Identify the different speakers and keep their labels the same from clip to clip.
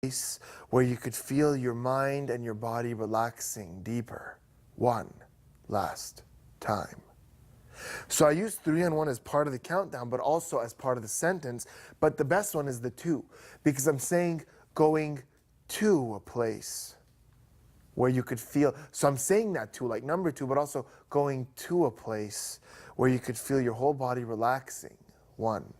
Speaker 1: place where you could feel your mind and your body relaxing deeper. One last time. So I use 3 and 1 as part of the countdown, but also as part of the sentence. But the best one is the 2, because I'm saying going to a place where you could feel. So I'm saying that too, like number 2, but also going to a place where you could feel your whole body relaxing. One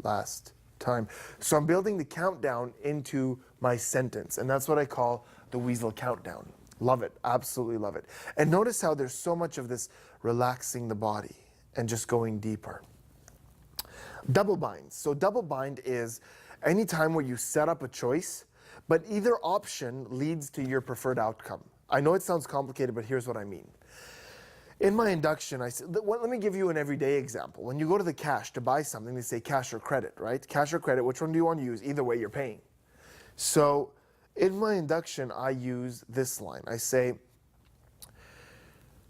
Speaker 1: last time. So I'm building the countdown into my sentence, and that's what I call the weasel countdown. Love it, absolutely love it. And notice how there's so much of this relaxing the body and just going deeper. Double binds. So double bind is any time where you set up a choice, but either option leads to your preferred outcome. I know it sounds complicated, but here's what I mean. In my induction, I said, let me give you an everyday example. When you go to the cash to buy something, they say cash or credit, right? Cash or credit, which one do you want to use? Either way, you're paying. So in my induction, I use this line. I say,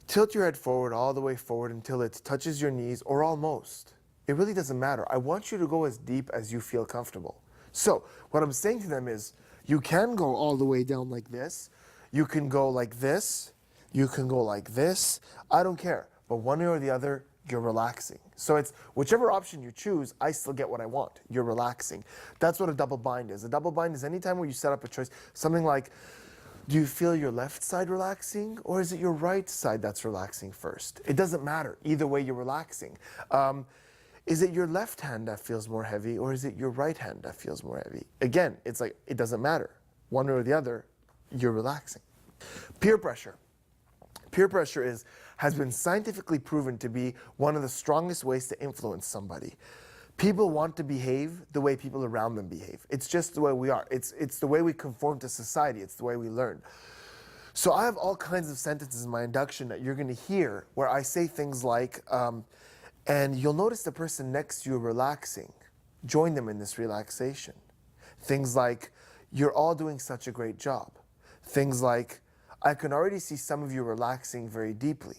Speaker 1: tilt your head forward, all the way forward until it touches your knees, or almost. It really doesn't matter. I want you to go as deep as you feel comfortable. So what I'm saying to them is, you can go all the way down like this. You can go like this. You can go like this. I don't care. But one way or the other, you're relaxing. So it's whichever option you choose, I still get what I want. You're relaxing. That's what a double bind is. A double bind is any time where you set up a choice, something like, do you feel your left side relaxing, or is it your right side that's relaxing first? It doesn't matter. Either way, you're relaxing. Is it your left hand that feels more heavy, or is it your right hand that feels more heavy? Again, it's like, it doesn't matter. One way or the other, you're relaxing. Peer pressure. Peer pressure has been scientifically proven to be one of the strongest ways to influence somebody. People want to behave the way people around them behave. It's just the way we are. It's the way we conform to society. It's the way we learn. So I have all kinds of sentences in my induction that you're going to hear where I say things like, and you'll notice the person next to you relaxing. Join them in this relaxation. Things like, you're all doing such a great job. Things like, I can already see some of you relaxing very deeply.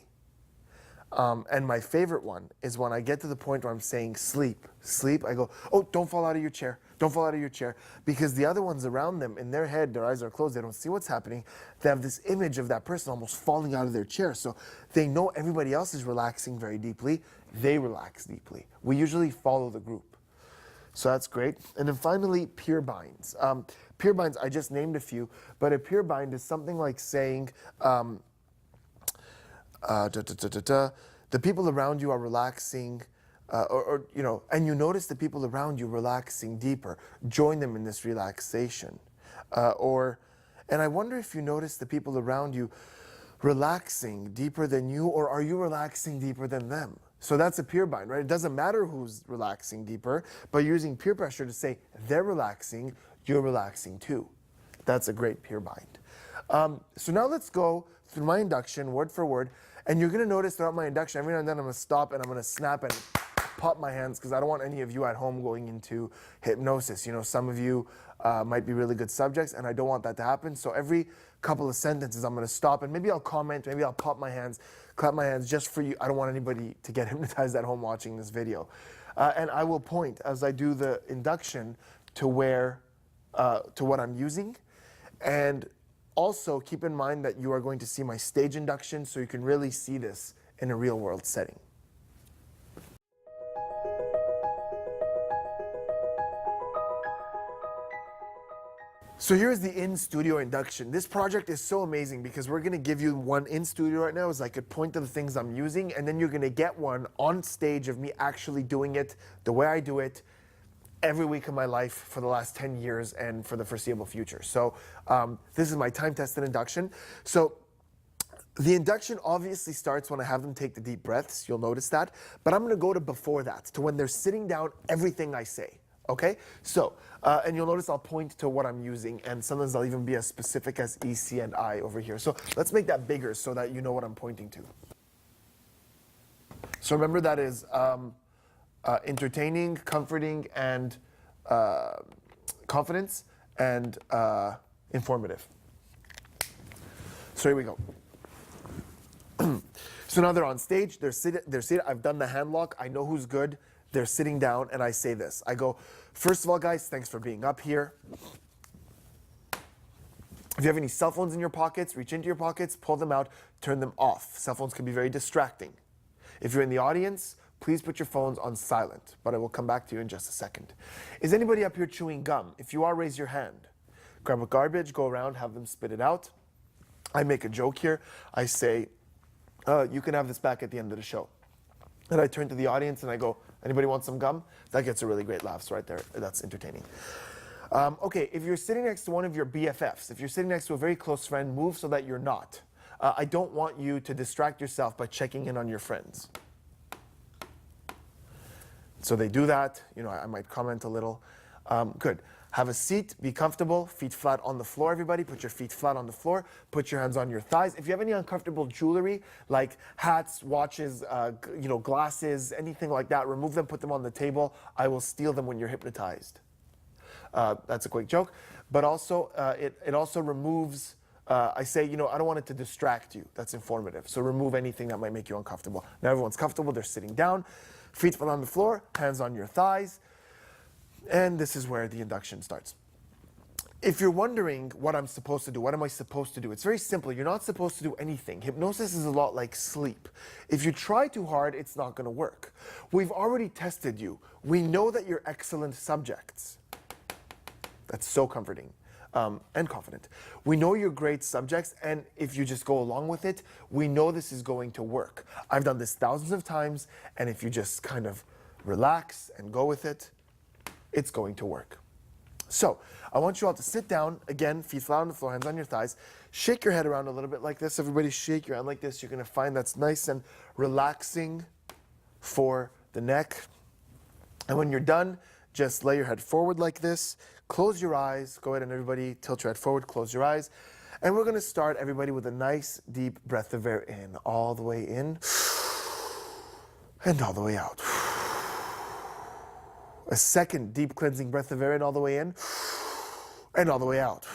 Speaker 1: And my favorite one is when I get to the point where I'm saying sleep, sleep, I go, oh, don't fall out of your chair, don't fall out of your chair. Because the other ones around them, in their head, their eyes are closed, they don't see what's happening. They have this image of that person almost falling out of their chair. So they know everybody else is relaxing very deeply. They relax deeply. We usually follow the group. So that's great. And then finally, peer binds. Peer binds, I just named a few, but a peer bind is something like saying, the people around you are relaxing, and you notice the people around you relaxing deeper. Join them in this relaxation. And I wonder if you notice the people around you relaxing deeper than you, or are you relaxing deeper than them? So that's a peer bind, right? It doesn't matter who's relaxing deeper, but you're using peer pressure to say they're relaxing, you're relaxing too. That's a great peer bind. So now let's go through my induction word for word, and you're going to notice throughout my induction, every now and then I'm going to stop and I'm going to snap and pop my hands, because I don't want any of you at home going into hypnosis. You know, some of you might be really good subjects, and I don't want that to happen. So every couple of sentences I'm going to stop, and maybe I'll comment, maybe I'll pop my hands, clap my hands just for you. I don't want anybody to get hypnotized at home watching this video. And I will point as I do the induction to what I'm using. And also keep in mind that you are going to see my stage induction, so you can really see this in a real world setting. So here's the in-studio induction. This project is so amazing because we're going to give you one in-studio right now as I could point to the things I'm using, and then you're going to get one on stage of me actually doing it the way I do it every week of my life for the last 10 years and for the foreseeable future. So this is my time-tested induction. So the induction obviously starts when I have them take the deep breaths. You'll notice that. But I'm going to go to before that, to when they're sitting down, everything I say. Okay? So, and you'll notice I'll point to what I'm using, and sometimes I'll even be as specific as EC and I over here. So let's make that bigger so that you know what I'm pointing to. So remember, that is entertaining, comforting, and confidence, and informative. So here we go. So now they're on stage, they're seated, I've done the hand lock, I know who's good, they're sitting down, and I say this. I go, first of all, guys, thanks for being up here. If you have any cell phones in your pockets, reach into your pockets, pull them out, turn them off. Cell phones can be very distracting. If you're in the audience, please put your phones on silent, but I will come back to you in just a second. Is anybody up here chewing gum? If you are, raise your hand. Grab a garbage, go around, have them spit it out. I make a joke here. I say, you can have this back at the end of the show. And I turn to the audience and I go, anybody want some gum? That gets a really great laughs right there. That's entertaining. Okay, if you're sitting next to one of your BFFs, if you're sitting next to a very close friend, move so that you're not. I don't want you to distract yourself by checking in on your friends. So they do that. You know, I might comment a little. Good. Have a seat, be comfortable, feet flat on the floor, everybody. Put your feet flat on the floor. Put your hands on your thighs. If you have any uncomfortable jewelry, like hats, watches, glasses, anything like that, remove them, put them on the table. I will steal them when you're hypnotized. That's a quick joke. But also, it also removes, I say, I don't want it to distract you. That's informative. So remove anything that might make you uncomfortable. Now everyone's comfortable. They're sitting down. Feet flat on the floor, hands on your thighs. And this is where the induction starts. If you're wondering what I'm supposed to do, what am I supposed to do? It's very simple. You're not supposed to do anything. Hypnosis is a lot like sleep. If you try too hard, it's not going to work. We've already tested you. We know that you're excellent subjects. That's so comforting and confident. We know you're great subjects, and if you just go along with it, we know this is going to work. I've done this thousands of times, and if you just kind of relax and go with it, it's going to work. So I want you all to sit down, again, feet flat on the floor, hands on your thighs. Shake your head around a little bit like this. Everybody shake your hand like this. You're going to find that's nice and relaxing for the neck. And when you're done, just lay your head forward like this. Close your eyes. Go ahead and everybody tilt your head forward, close your eyes. And we're going to start, everybody, with a nice deep breath of air in. All the way in and all the way out. A second deep cleansing breath of air in all the way in and all the way out.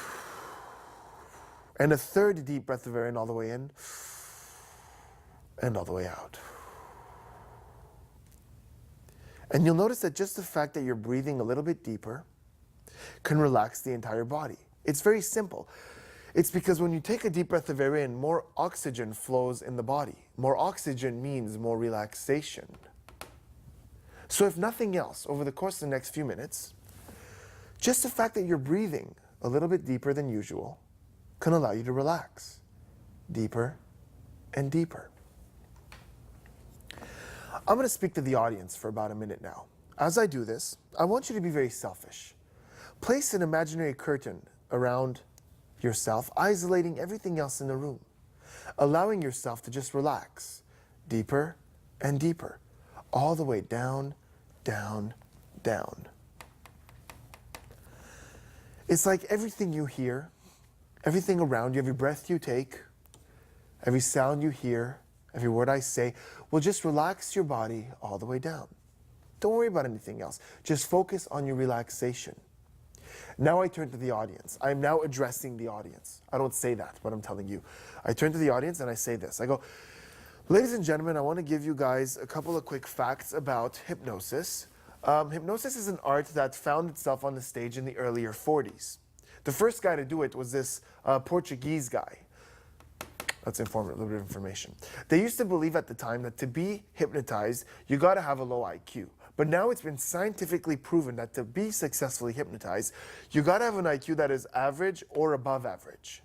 Speaker 1: And a third deep breath of air in all the way in and all the way out. And you'll notice that just the fact that you're breathing a little bit deeper can relax the entire body. It's very simple. It's because when you take a deep breath of air in, more oxygen flows in the body. More oxygen means more relaxation. So if nothing else, over the course of the next few minutes, just the fact that you're breathing a little bit deeper than usual can allow you to relax deeper and deeper. I'm going to speak to the audience for about a minute now. As I do this, I want you to be very selfish. Place an imaginary curtain around yourself, isolating everything else in the room, allowing yourself to just relax deeper and deeper, all the way down, down, down. It's like everything you hear, everything around you, every breath you take, every sound you hear, every word I say, will just relax your body all the way down. Don't worry about anything else. Just focus on your relaxation. Now I turn to the audience. I'm now addressing the audience. I don't say that, but I'm telling you. I turn to the audience and I say this. I go, ladies and gentlemen, I want to give you guys a couple of quick facts about hypnosis. Hypnosis is an art that found itself on the stage in the earlier 40s. The first guy to do it was this Portuguese guy. That's informative, a little bit of information. They used to believe at the time that to be hypnotized, you got to have a low IQ. But now it's been scientifically proven that to be successfully hypnotized, you got to have an IQ that is average or above average.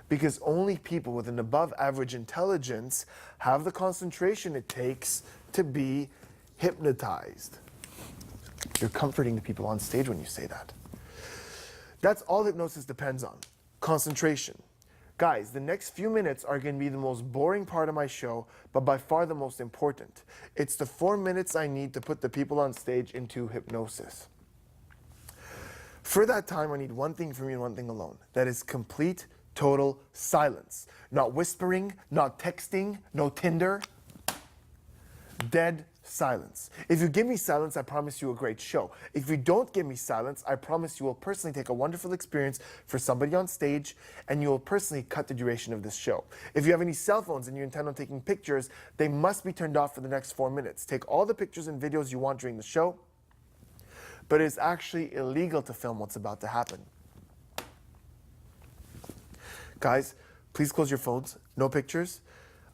Speaker 1: Because only people with an above average intelligence have the concentration it takes to be hypnotized. You're comforting the people on stage when you say that. That's all hypnosis depends on, concentration. Guys, the next few minutes are going to be the most boring part of my show, but by far the most important. It's the 4 minutes I need to put the people on stage into hypnosis. For that time, I need one thing from you and one thing alone. That is complete, total silence. Not whispering, not texting, no Tinder. Dead silence. If you give me silence, I promise you a great show. If you don't give me silence, I promise you will personally take a wonderful experience for somebody on stage, and you will personally cut the duration of this show. If you have any cell phones and you intend on taking pictures, they must be turned off for the next 4 minutes. Take all the pictures and videos you want during the show, but it is actually illegal to film what's about to happen. Guys, please close your phones. No pictures,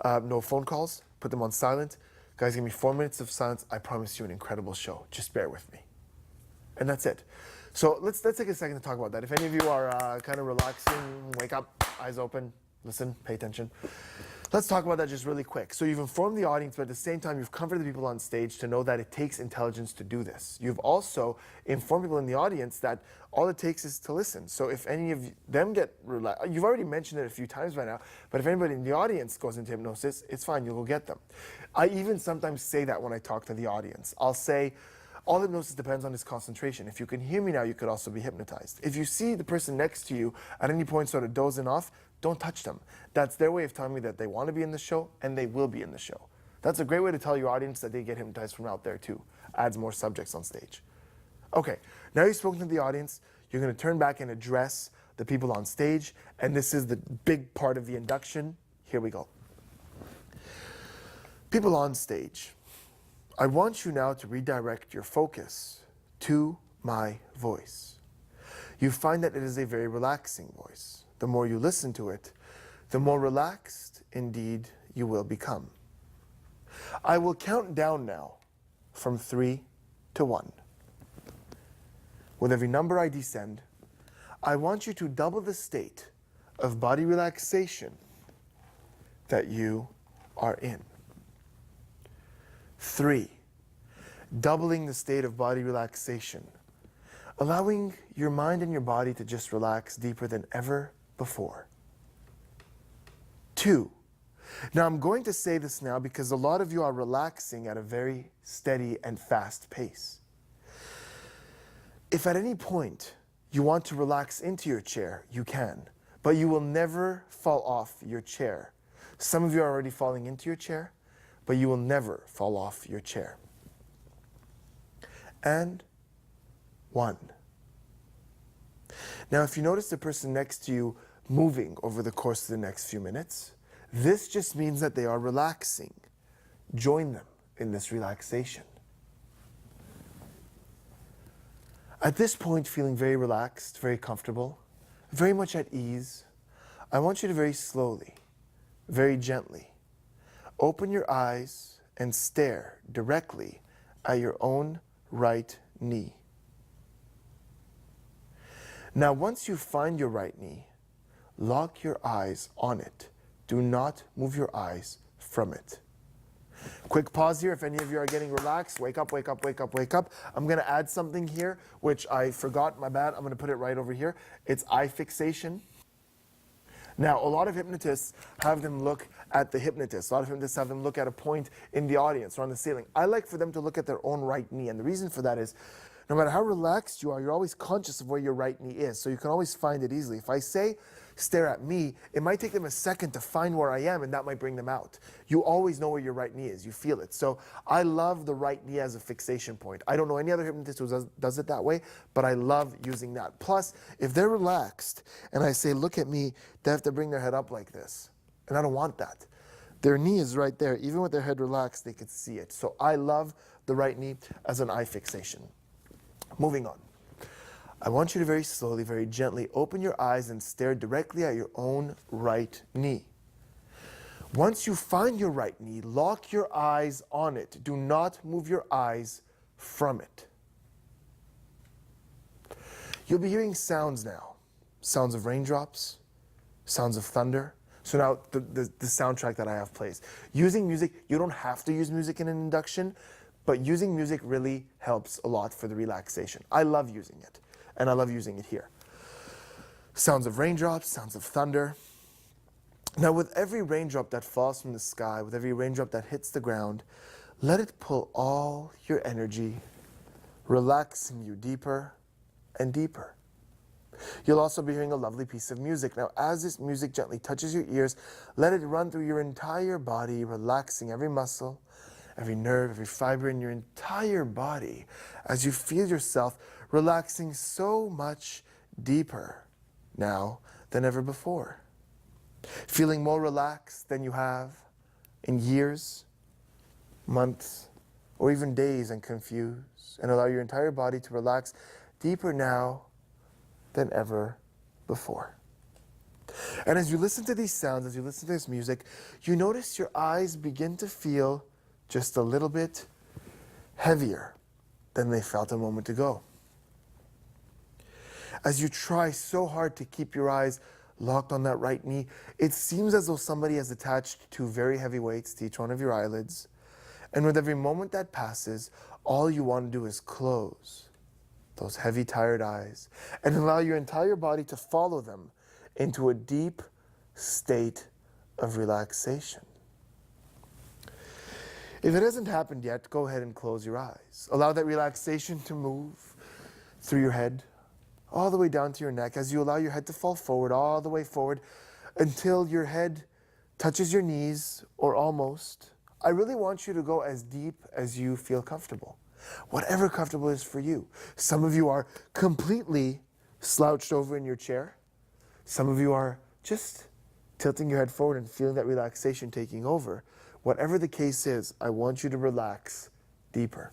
Speaker 1: no phone calls. Put them on silent. Guys, give me 4 minutes of silence. I promise you an incredible show. Just bear with me. And that's it. So let's take a second to talk about that. If any of you are kind of relaxing, wake up, eyes open, listen, pay attention. Let's talk about that just really quick. So you've informed the audience, but at the same time, you've comforted the people on stage to know that it takes intelligence to do this. You've also informed people in the audience that all it takes is to listen. So if any of them get relaxed, you've already mentioned it a few times by now, but if anybody in the audience goes into hypnosis, it's fine, you'll go get them. I even sometimes say that when I talk to the audience. I'll say, all hypnosis depends on his concentration. If you can hear me now, you could also be hypnotized. If you see the person next to you at any point sort of dozing off, don't touch them. That's their way of telling me that they want to be in the show, and they will be in the show. That's a great way to tell your audience that they get hypnotized from out there too. Adds more subjects on stage. Okay, now you've spoken to the audience, you're going to turn back and address the people on stage, and this is the big part of the induction. Here we go. People on stage, I want you now to redirect your focus to my voice. You find that it is a very relaxing voice. The more you listen to it, the more relaxed indeed you will become. I will count down now from 3 to 1. With every number I descend, I want you to double the state of body relaxation that you are in. 3, doubling the state of body relaxation, allowing your mind and your body to just relax deeper than ever before. 2, now I'm going to say this now because a lot of you are relaxing at a very steady and fast pace. If at any point you want to relax into your chair, you can, but you will never fall off your chair. Some of you are already falling into your chair, but you will never fall off your chair. And 1. Now, if you notice the person next to you moving over the course of the next few minutes, this just means that they are relaxing. Join them in this relaxation. At this point, feeling very relaxed, very comfortable, very much at ease, I want you to very slowly, very gently, open your eyes and stare directly at your own right knee. Now, once you find your right knee, lock your eyes on it. Do not move your eyes from it. Quick pause here. If any of you are getting relaxed, wake up, wake up, wake up, wake up. I'm going to add something here, which I forgot, my bad. I'm going to put it right over here. It's eye fixation. Now, a lot of hypnotists have them look at the hypnotist. A lot of hypnotists have them look at a point in the audience or on the ceiling. I like for them to look at their own right knee. And the reason for that is, no matter how relaxed you are, you're always conscious of where your right knee is. So you can always find it easily. If I say, stare at me, it might take them a second to find where I am, and that might bring them out. You always know where your right knee is. You feel it. So I love the right knee as a fixation point. I don't know any other hypnotist who does it that way, but I love using that. Plus, if they're relaxed and I say, look at me, they have to bring their head up like this. And I don't want that. Their knee is right there. Even with their head relaxed, they could see it. So I love the right knee as an eye fixation. Moving on. I want you to very slowly, very gently open your eyes and stare directly at your own right knee. Once you find your right knee, lock your eyes on it. Do not move your eyes from it. You'll be hearing sounds now. Sounds of raindrops, sounds of thunder. So now the soundtrack that I have plays. Using music, you don't have to use music in an induction, but using music really helps a lot for the relaxation. I love using it, and I love using it here. Sounds of raindrops, sounds of thunder. Now, with every raindrop that falls from the sky, with every raindrop that hits the ground, let it pull all your energy, relaxing you deeper and deeper. You'll also be hearing a lovely piece of music. Now, as this music gently touches your ears, let it run through your entire body, relaxing every muscle, every nerve, every fiber in your entire body as you feel yourself relaxing so much deeper now than ever before. Feeling more relaxed than you have in years, months, or even days, and confused, and allow your entire body to relax deeper now than ever before. And as you listen to these sounds, as you listen to this music, you notice your eyes begin to feel just a little bit heavier than they felt a moment ago. As you try so hard to keep your eyes locked on that right knee, it seems as though somebody has attached two very heavy weights to each one of your eyelids. And with every moment that passes, all you want to do is close those heavy, tired eyes and allow your entire body to follow them into a deep state of relaxation. If it hasn't happened yet, go ahead and close your eyes. Allow that relaxation to move through your head, all the way down to your neck, as you allow your head to fall forward, all the way forward, until your head touches your knees, or almost. I really want you to go as deep as you feel comfortable. Whatever comfortable is for you. Some of you are completely slouched over in your chair. Some of you are just tilting your head forward and feeling that relaxation taking over. Whatever the case is, I want you to relax deeper.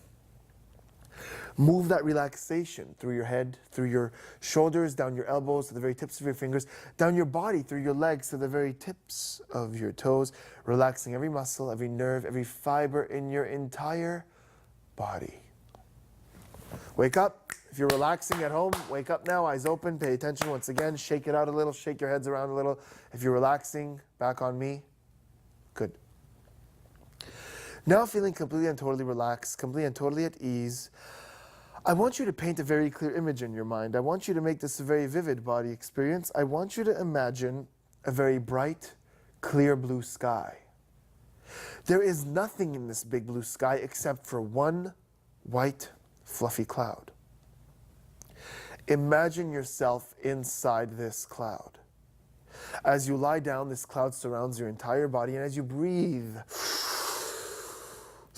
Speaker 1: Move that relaxation through your head, through your shoulders, down your elbows, to the very tips of your fingers, down your body, through your legs, to the very tips of your toes, relaxing every muscle, every nerve, every fiber in your entire body. Wake up. If you're relaxing at home, wake up now, eyes open, pay attention once again, shake it out a little, shake your heads around a little. If you're relaxing, back on me. Good. Now feeling completely and totally relaxed, completely and totally at ease, I want you to paint a very clear image in your mind. I want you to make this a very vivid body experience. I want you to imagine a very bright, clear blue sky. There is nothing in this big blue sky except for one white, fluffy cloud. Imagine yourself inside this cloud. As you lie down, this cloud surrounds your entire body, and as you breathe,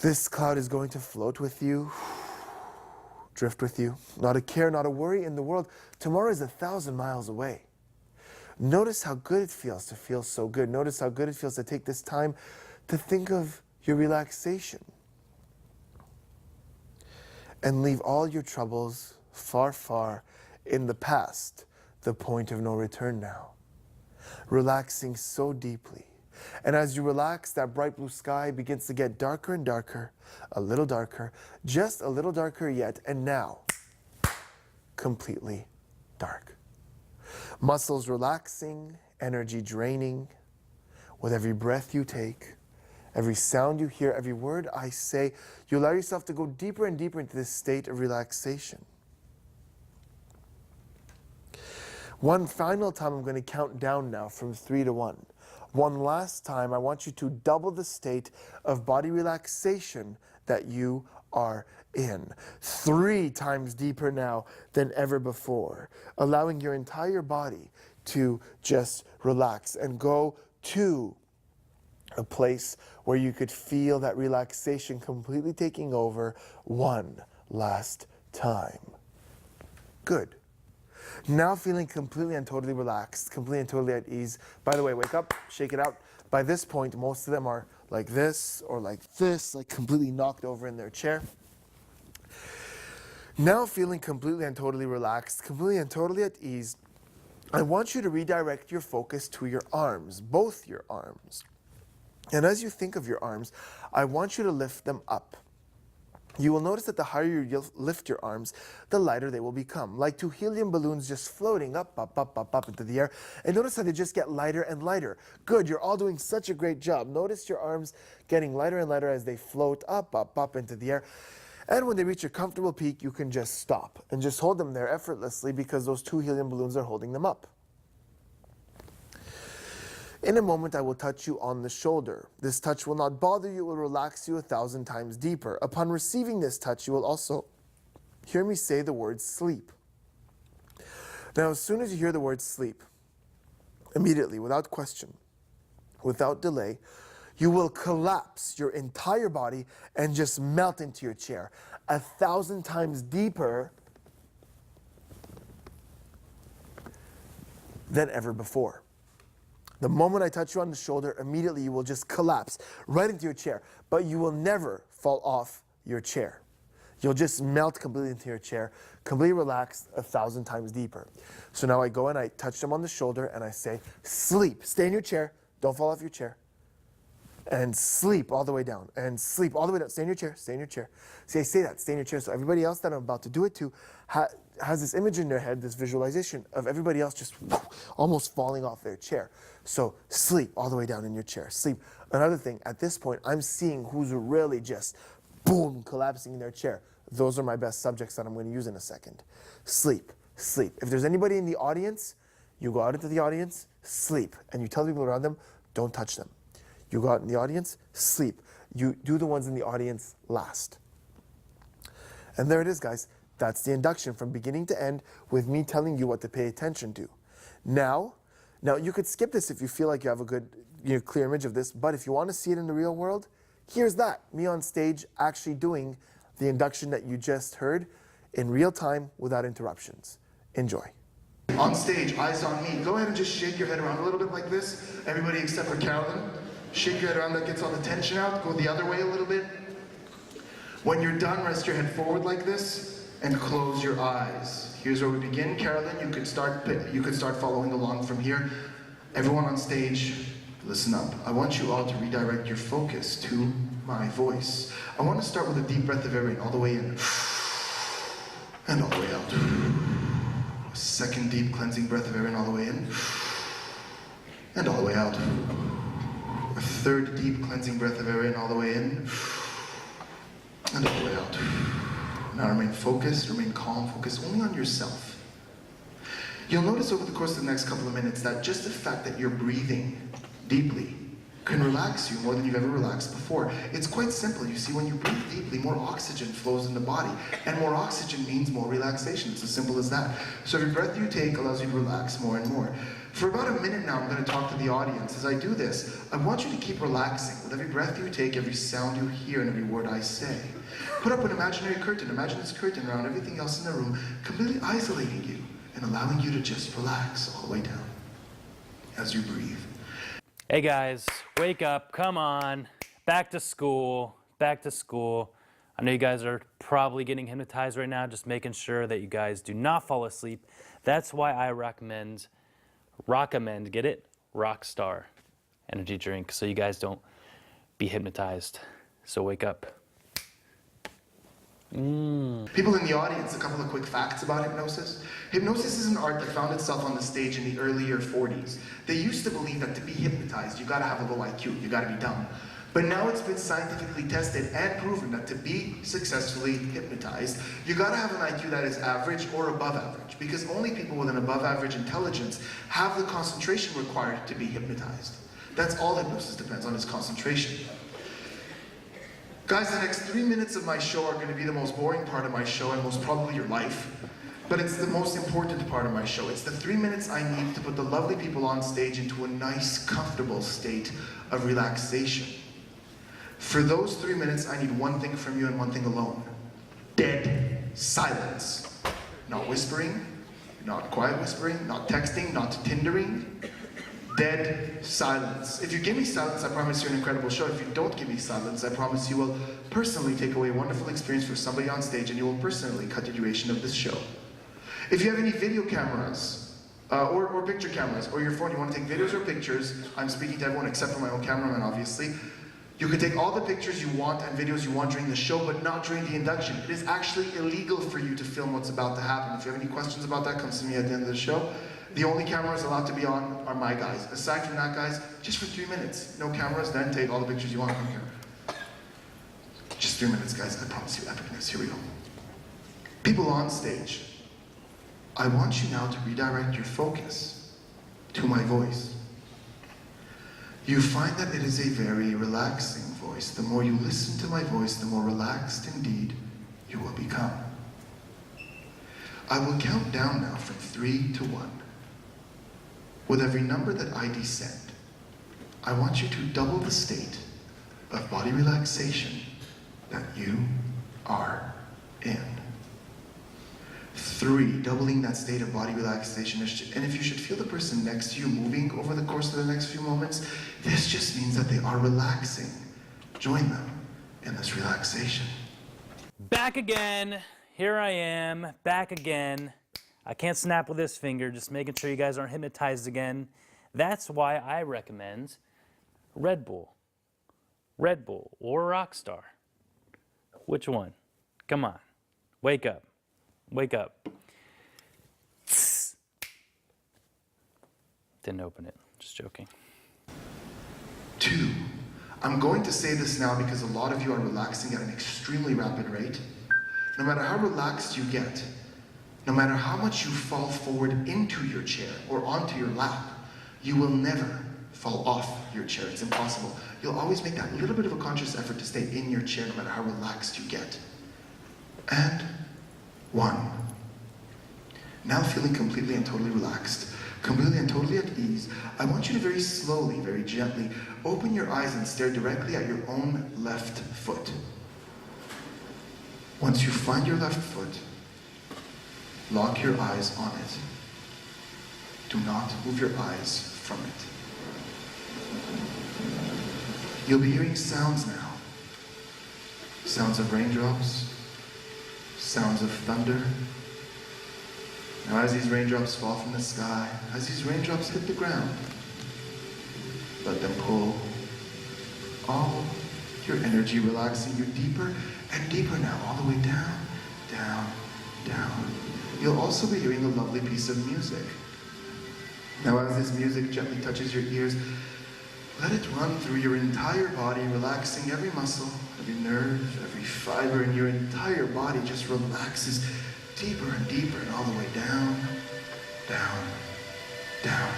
Speaker 1: this cloud is going to float with you, drift with you. Not a care, not a worry in the world. Tomorrow is 1,000 miles away. Notice how good it feels to feel so good. Notice how good it feels to take this time to think of your relaxation. And leave all your troubles far, far in the past, the point of no return now. Relaxing so deeply. And as you relax, that bright blue sky begins to get darker and darker, a little darker, just a little darker yet, and now, completely dark. Muscles relaxing, energy draining. With every breath you take, every sound you hear, every word I say, you allow yourself to go deeper and deeper into this state of relaxation. One final time, I'm going to count down now from 3 to 1. One last time, I want you to double the state of body relaxation that you are in. 3 times deeper now than ever before, allowing your entire body to just relax and go to a place where you could feel that relaxation completely taking over one last time. Good. Now feeling completely and totally relaxed, completely and totally at ease. By the way, wake up, shake it out. By this point, most of them are like this or like this, like completely knocked over in their chair. Now feeling completely and totally relaxed, completely and totally at ease, I want you to redirect your focus to your arms, both your arms. And as you think of your arms, I want you to lift them up. You will notice that the higher you lift your arms, the lighter they will become, like 2 helium balloons just floating up, up, up, up, up into the air. And notice how they just get lighter and lighter. Good, you're all doing such a great job. Notice your arms getting lighter and lighter as they float up, up, up into the air. And when they reach a comfortable peak, you can just stop and just hold them there effortlessly because those 2 helium balloons are holding them up. In a moment, I will touch you on the shoulder. This touch will not bother you, it will relax you 1,000 times deeper. Upon receiving this touch, you will also hear me say the word sleep. Now, as soon as you hear the word sleep, immediately, without question, without delay, you will collapse your entire body and just melt into your chair 1,000 times deeper than ever before. The moment I touch you on the shoulder, immediately you will just collapse right into your chair, but you will never fall off your chair. You'll just melt completely into your chair, completely relaxed, 1,000 times deeper. So now I go and I touch them on the shoulder and I say, sleep, stay in your chair, don't fall off your chair. And sleep all the way down, and sleep all the way down. Stay in your chair, stay in your chair. See, I say that, stay in your chair, so everybody else that I'm about to do it to has this image in their head, this visualization of everybody else just almost falling off their chair. So sleep all the way down in your chair, sleep. Another thing, at this point, I'm seeing who's really just, boom, collapsing in their chair. Those are my best subjects that I'm going to use in a second. Sleep, sleep. If there's anybody in the audience, you go out into the audience, sleep, and you tell people around them, don't touch them. You go out in the audience, sleep. You do the ones in the audience last. And there it is, guys. That's the induction from beginning to end with me telling you what to pay attention to. Now you could skip this if you feel like you have a good, clear image of this, but if you want to see it in the real world, here's that. Me on stage actually doing the induction that you just heard in real time without interruptions. Enjoy.
Speaker 2: On stage, eyes on me. Go ahead and just shake your head around a little bit like this. Everybody except for Carolyn. Shake your head around, that gets all the tension out. Go the other way a little bit. When you're done, rest your head forward like this and close your eyes. Here's where we begin. Carolyn, you could start following along from here. Everyone on stage, listen up. I want you all to redirect your focus to my voice. I want to start with a deep breath of air in, all the way in and all the way out. A second deep cleansing breath of air in, all the way in and all the way out. A third deep cleansing breath of air in, all the way in and all the way out. Now remain focused, remain calm, focus only on yourself. You'll notice over the course of the next couple of minutes that just the fact that you're breathing deeply can relax you more than you've ever relaxed before. It's quite simple. You see, when you breathe deeply, more oxygen flows in the body, and more oxygen means more relaxation. It's as simple as that. So every breath you take allows you to relax more and more. For about a minute now, I'm going to talk to the audience. As I do this, I want you to keep relaxing. With every breath you take, every sound you hear, and every word I say. Put up an imaginary curtain. Imagine this curtain around everything else in the room, completely isolating you and allowing you to just relax all the way down as you breathe.
Speaker 3: Hey guys, wake up, come on, back to school, back to school. I know you guys are probably getting hypnotized right now, just making sure that you guys do not fall asleep. That's why I recommend, get it? Rockstar energy drink, so you guys don't be hypnotized. So wake up.
Speaker 2: People in the audience, a couple of quick facts about hypnosis. Hypnosis is an art that found itself on the stage in the earlier 40s. They used to believe that to be hypnotized, you gotta have a low IQ, you gotta be dumb. But now it's been scientifically tested and proven that to be successfully hypnotized, you gotta have an IQ that is average or above average, because only people with an above average intelligence have the concentration required to be hypnotized. That's all hypnosis depends on, is concentration. Guys, the next 3 minutes of my show are going to be the most boring part of my show and most probably your life. But it's the most important part of my show. It's the 3 minutes I need to put the lovely people on stage into a nice, comfortable state of relaxation. For those 3 minutes, I need one thing from you and one thing alone. Dead silence. Not whispering, not quiet whispering, not texting, not Tindering. Dead silence. If you give me silence, I promise you an incredible show. If you don't give me silence, I promise you will personally take away a wonderful experience for somebody on stage, and you will personally cut the duration of this show. If you have any video cameras, or picture cameras, or your phone, you want to take videos or pictures, I'm speaking to everyone except for my own cameraman, obviously. You can take all the pictures you want and videos you want during the show, but not during the induction. It is actually illegal for you to film what's about to happen. If you have any questions about that, come see me at the end of the show. The only cameras allowed to be on are my guys. Aside from that, guys, just for 3 minutes. No cameras, then take all the pictures you want from here. Just 3 minutes, guys. I promise you epicness. Here we go. People on stage, I want you now to redirect your focus to my voice. You find that it is a very relaxing voice. The more you listen to my voice, the more relaxed indeed you will become. I will count down now from 3 to 1. With every number that I descend, I want you to double the state of body relaxation that you are in. 3, doubling that state of body relaxation. And if you should feel the person next to you moving over the course of the next few moments, this just means that they are relaxing. Join them in this relaxation.
Speaker 3: back again. Here I am, back again. I can't snap with this finger, just making sure you guys aren't hypnotized again. That's why I recommend Red Bull. Red Bull or Rockstar. Which one? Come on. Wake up. Wake up. Didn't open it. Just joking.
Speaker 2: 2. I'm going to say this now because a lot of you are relaxing at an extremely rapid rate. No matter how relaxed you get, no matter how much you fall forward into your chair or onto your lap, you will never fall off your chair. It's impossible. You'll always make that little bit of a conscious effort to stay in your chair no matter how relaxed you get. And 1. Now feeling completely and totally relaxed, completely and totally at ease, I want you to very slowly, very gently, open your eyes and stare directly at your own left foot. Once you find your left foot, lock your eyes on it. Do not move your eyes from it. You'll be hearing sounds now. Sounds of raindrops, sounds of thunder. Now as these raindrops fall from the sky, as these raindrops hit the ground, let them pull all your energy, relaxing you deeper and deeper now, all the way down, down, down. You'll also be hearing a lovely piece of music. Now as this music gently touches your ears, let it run through your entire body, relaxing every muscle, every nerve, every fiber in your entire body just relaxes deeper and deeper and all the way down, down, down.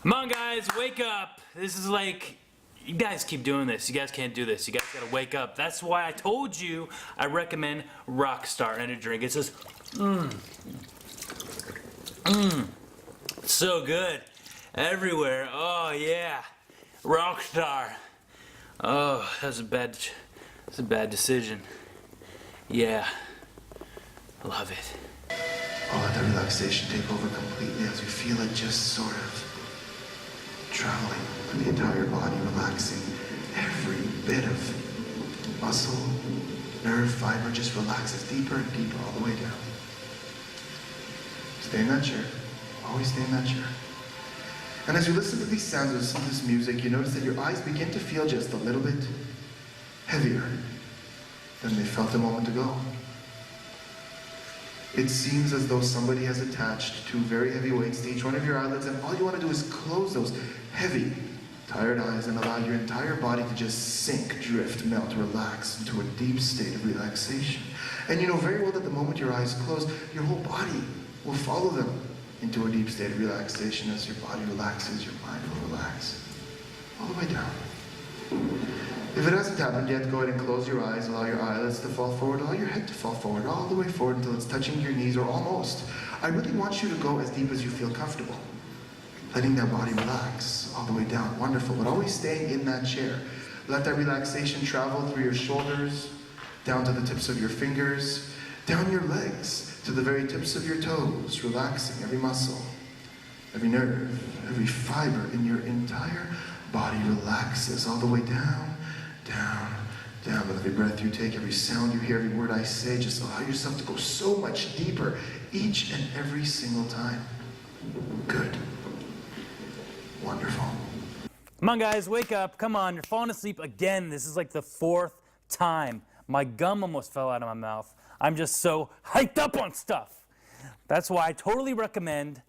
Speaker 3: Come on, guys, wake up. This is like, you guys keep doing this. You guys can't do this. You guys gotta wake up. That's why I told you I recommend Rockstar Energy Drink. It says, so good. Everywhere. Oh, yeah. Rockstar. Oh, that's a bad decision. Yeah. Love it.
Speaker 2: Oh, let that relaxation take over completely as you feel it just sort of traveling through the entire body, relaxing every bit of muscle, nerve, fiber just relaxes deeper and deeper all the way down. Stay in that chair. Always stay in that chair. And as you listen to these sounds, as you listen to this music, you notice that your eyes begin to feel just a little bit heavier than they felt a moment ago. It seems as though somebody has attached 2 very heavy weights to each one of your eyelids, and all you want to do is close those heavy, tired eyes and allow your entire body to just sink, drift, melt, relax into a deep state of relaxation. And you know very well that the moment your eyes close, your whole body will follow them into a deep state of relaxation. As your body relaxes, your mind will relax all the way down. If it hasn't happened yet, go ahead and close your eyes, allow your eyelids to fall forward, allow your head to fall forward, all the way forward until it's touching your knees or almost. I really want you to go as deep as you feel comfortable, letting that body relax all the way down. Wonderful, but always staying in that chair. Let that relaxation travel through your shoulders, down to the tips of your fingers, down your legs, to the very tips of your toes, relaxing every muscle, every nerve, every fiber in your entire body relaxes all the way down, down, down. With every breath you take, every sound you hear, every word I say, just allow yourself to go so much deeper each and every single time. Good. Wonderful.
Speaker 3: Come on, guys, wake up. Come on, you're falling asleep again. This is like the 4th time. My gum almost fell out of my mouth. I'm just so hyped up on stuff. That's why I totally recommend.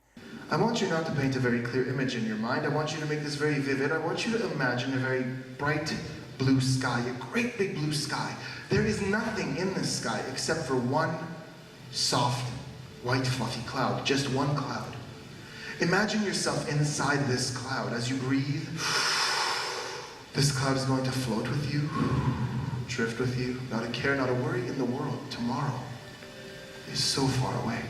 Speaker 2: I want you now to paint a very clear image in your mind. I want you to make this very vivid. I want you to imagine a very bright blue sky, a great big blue sky. There is nothing in this sky except for one soft, white, fluffy cloud, just one cloud. Imagine yourself inside this cloud. As you breathe, this cloud is going to float with you, drift with you, not a care, not a worry in the world. Tomorrow is so far away.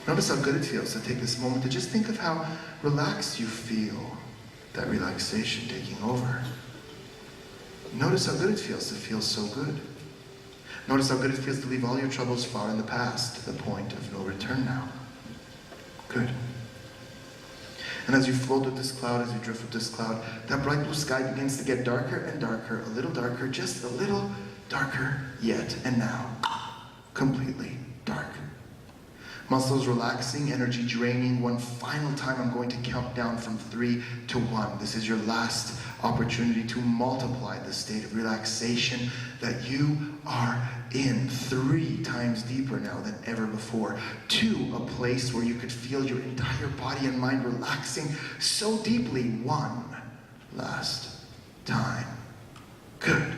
Speaker 2: Notice how good it feels to take this moment to just think of how relaxed you feel, that relaxation taking over. Notice how good it feels to feel so good. Notice how good it feels to leave all your troubles far in the past, to the point of no return now. Good. And as you float with this cloud, as you drift with this cloud, that bright blue sky begins to get darker and darker, a little darker, just a little darker yet, and now, completely dark. Muscles relaxing, energy draining. One final time, I'm going to count down from 3 to 1. This is your last opportunity to multiply the state of relaxation that you are in 3 times deeper now than ever before. 2, a place where you could feel your entire body and mind relaxing so deeply. 1 last time. Good.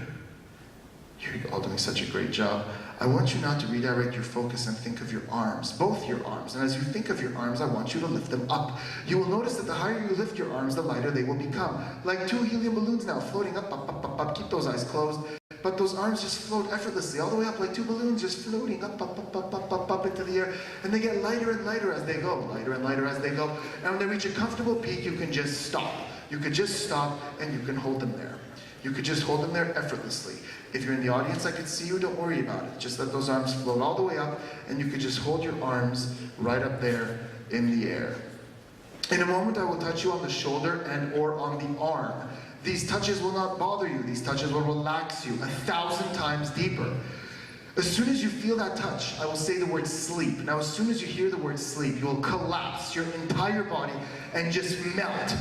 Speaker 2: You're all doing such a great job. I want you now to redirect your focus and think of your arms, both your arms. And as you think of your arms, I want you to lift them up. You will notice that the higher you lift your arms, the lighter they will become. Like 2 helium balloons now, floating up, up, up, up, up. Keep those eyes closed. But those arms just float effortlessly, all the way up like 2 balloons, just floating up, up, up, up, up, up, up into the air. And they get lighter and lighter as they go, lighter and lighter as they go. And when they reach a comfortable peak, you can just stop. You could just stop and you can hold them there. You could just hold them there effortlessly. If you're in the audience, I could see you, don't worry about it. Just let those arms float all the way up, and you could just hold your arms right up there in the air. In a moment, I will touch you on the shoulder and or on the arm. These touches will not bother you. These touches will relax you 1,000 times deeper. As soon as you feel that touch, I will say the word sleep. Now, as soon as you hear the word sleep, you will collapse your entire body and just melt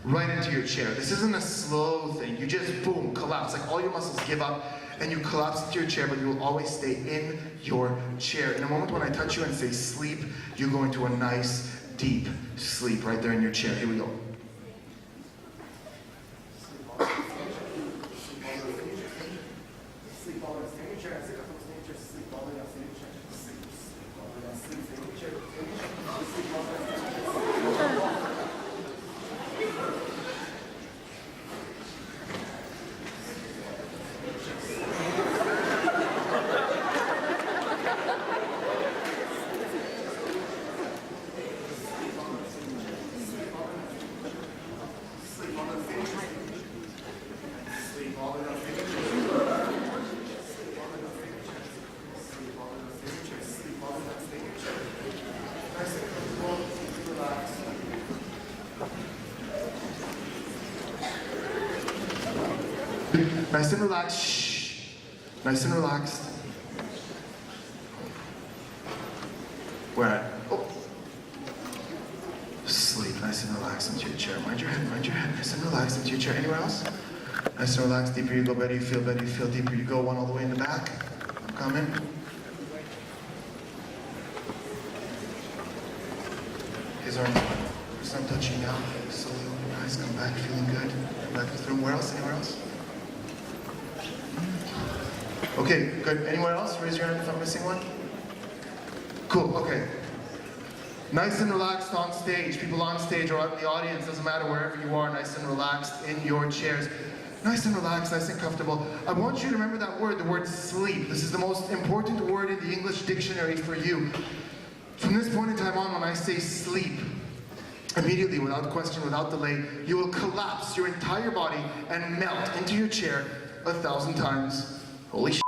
Speaker 2: right into your chair. This isn't a slow thing. You just, boom, collapse. Like all your muscles give up and you collapse into your chair, but you will always stay in your chair. In a moment when I touch you and say sleep, you go into a nice, deep sleep right there in your chair. Here we go. Nice and relaxed. Shh. Nice and relaxed. We're at, oh. Sleep, nice and relaxed into your chair. Mind your head, nice and relaxed into your chair. Anywhere else? Nice and relaxed, deeper you go, better you feel deeper you go. One all the way in the back. I'm coming. His arm, first I'm touching now. Slowly open your eyes, come back, feeling good. Come back to the room. Where else? Anywhere else? Okay, good. Anyone else? Raise your hand if I'm missing one. Cool, okay. Nice and relaxed on stage. People on stage or out in the audience, doesn't matter wherever you are, nice and relaxed in your chairs. Nice and relaxed, nice and comfortable. I want you to remember that word, the word sleep. This is the most important word in the English dictionary for you. From this point in time on, when I say sleep, immediately, without question, without delay, you will collapse your entire body and melt into your chair 1,000 times. Holy shit.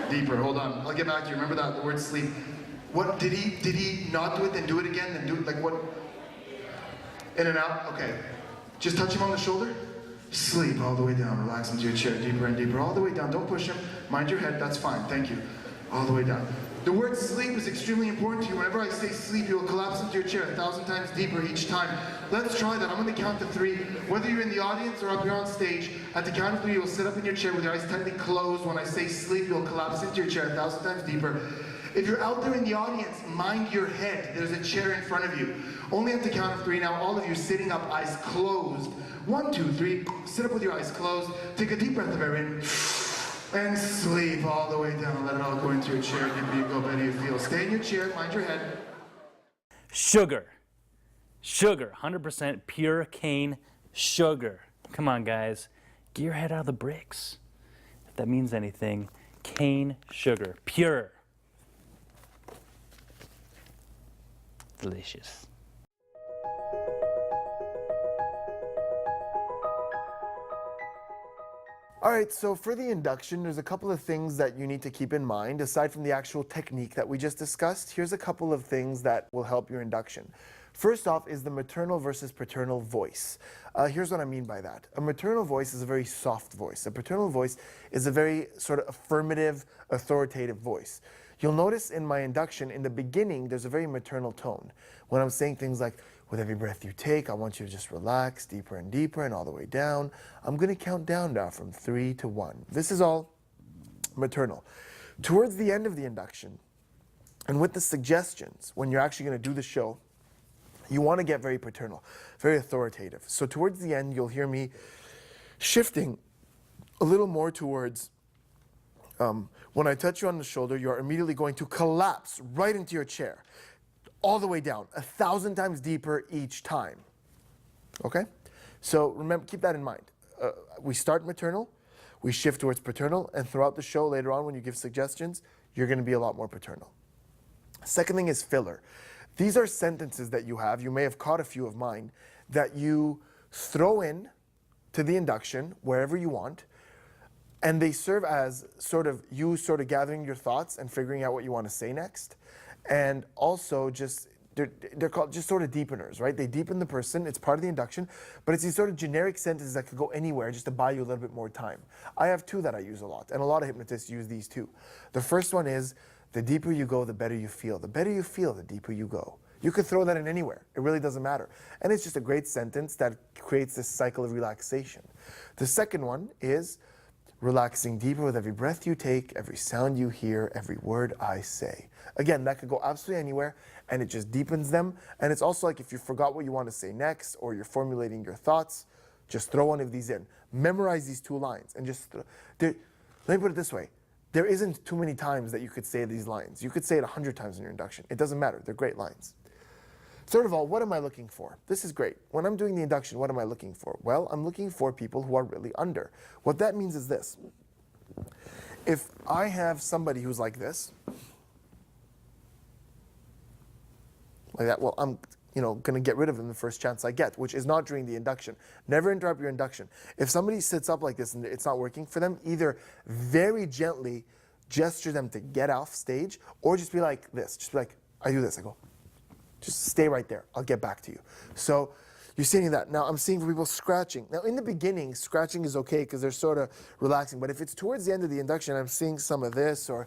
Speaker 2: Deeper, hold on. I'll get back to you. Remember that, the word sleep. What, did he not do it, then do it again, then do it, like what? In and out? Okay. Just touch him on the shoulder. Sleep all the way down. Relax into your chair, deeper and deeper. All the way down. Don't push him. Mind your head, that's fine. Thank you. All the way down. The word sleep is extremely important to you. Whenever I say sleep, you will collapse into your chair 1,000 times deeper each time. Let's try that. I'm going to count to 3. Whether you're in the audience or up here on stage, at the count of 3, you will sit up in your chair with your eyes tightly closed. When I say sleep, you'll collapse into your chair 1,000 times deeper. If you're out there in the audience, mind your head. There's a chair in front of you. Only at the count of 3 now, all of you sitting up, eyes closed. 1, 2, 3. Sit up with your eyes closed. Take a deep breath of air in. And sleep all the way down. Let it all go into your chair. Deeper you go, better you feel. Stay in your chair. Mind your head.
Speaker 3: Sugar. Sugar. 100% pure cane sugar. Come on, guys. Get your head out of the bricks. If that means anything. Cane sugar. Pure. Delicious.
Speaker 1: All right, so for the induction, there's a couple of things that you need to keep in mind. Aside from the actual technique that we just discussed, here's a couple of things that will help your induction. First off is the maternal versus paternal voice. Here's what I mean by that. A maternal voice is a very soft voice. A paternal voice is a very sort of affirmative, authoritative voice. You'll notice in my induction, in the beginning, there's a very maternal tone. When I'm saying things like, with every breath you take, I want you to just relax deeper and deeper and all the way down. I'm going to count down now from 3 to 1. This is all maternal. Towards the end of the induction, and with the suggestions, when you're actually going to do the show, you want to get very paternal, very authoritative. So towards the end, you'll hear me shifting a little more towards, when I touch you on the shoulder, you're immediately going to collapse right into your chair, all the way down, 1,000 times deeper each time. Okay? So remember, keep that in mind. We start maternal, we shift towards paternal, and throughout the show later on when you give suggestions, you're going to be a lot more paternal. Second thing is filler. These are sentences that you have, you may have caught a few of mine, that you throw in to the induction wherever you want, and they serve as sort of you sort of gathering your thoughts and figuring out what you want to say next. And also just, they're called just sort of deepeners, right? They deepen the person, it's part of the induction, but it's these sort of generic sentences that could go anywhere just to buy you a little bit more time. I have two that I use a lot, and a lot of hypnotists use these too. The first one is, the deeper you go, the better you feel. The better you feel, the deeper you go. You could throw that in anywhere. It really doesn't matter. And it's just a great sentence that creates this cycle of relaxation. The second one is relaxing deeper with every breath you take, every sound you hear, every word I say. Again, that could go absolutely anywhere, and it just deepens them. And it's also like if you forgot what you want to say next, or you're formulating your thoughts, just throw one of these in. Memorize these two lines, and just, let me put it this way. There isn't too many times that you could say these lines. You could say it 100 times in your induction. It doesn't matter. They're great lines. Third of all, what am I looking for? This is great. When I'm doing the induction, what am I looking for? Well, I'm looking for people who are really under. What that means is this. If I have somebody who's like this, like that, well, I'm going to get rid of them the first chance I get, which is not during the induction. Never interrupt your induction. If somebody sits up like this and it's not working for them, either very gently gesture them to get off stage, or just be like this. Just be like, I do this. I go, just stay right there. I'll get back to you. So you're seeing that. Now I'm seeing people scratching. Now in the beginning, scratching is okay because they're sort of relaxing. But if it's towards the end of the induction, I'm seeing some of this or